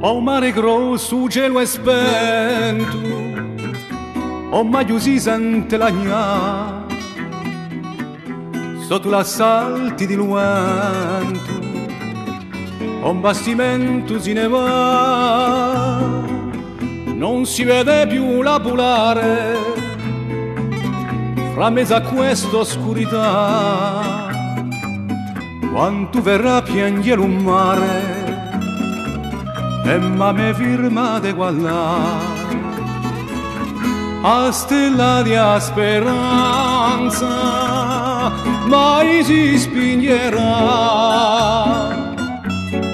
O mare grosso, cielo è spento, o maggio si sente la gna, sotto l'assalti di vento, un bastimento si ne va, non si vede più la polare, fra mezzo a questa oscurità, quando verrà piangere un mare, e ma me firmate qua là, a stella di speranza mai si spingerà,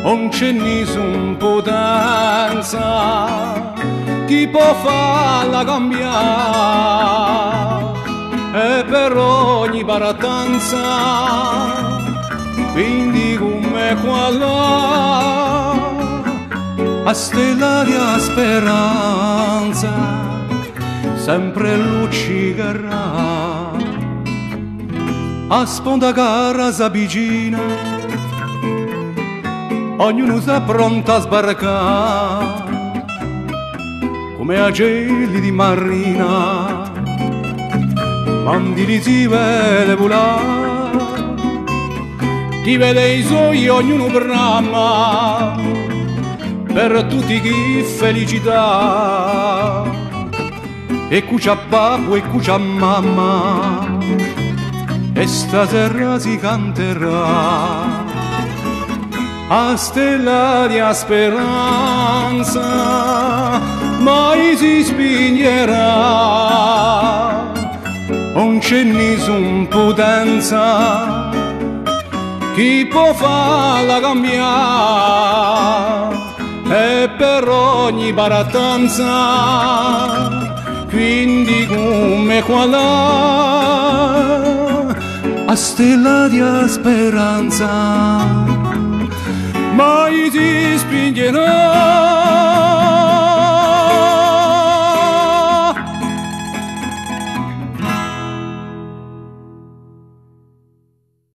non c'è nessun potenza chi può farla cambiare, e per ogni barattanza quindi come qua là, a stella di speranza sempre luccicherà, a sponda cara s'avvicina, ognuno sta pronto a sbarcare come agelli di marina, quando li si vede volare, ti vede i suoi ognuno brama per tutti chi felicità, e cuccia babbo e cuccia mamma, e stasera si canterà, a stella di speranza mai si spingerà, non c'è nessun potenza chi può farla cambiare, e per ogni barattanza quindi come qua là, a stella di speranza mai si spingerà.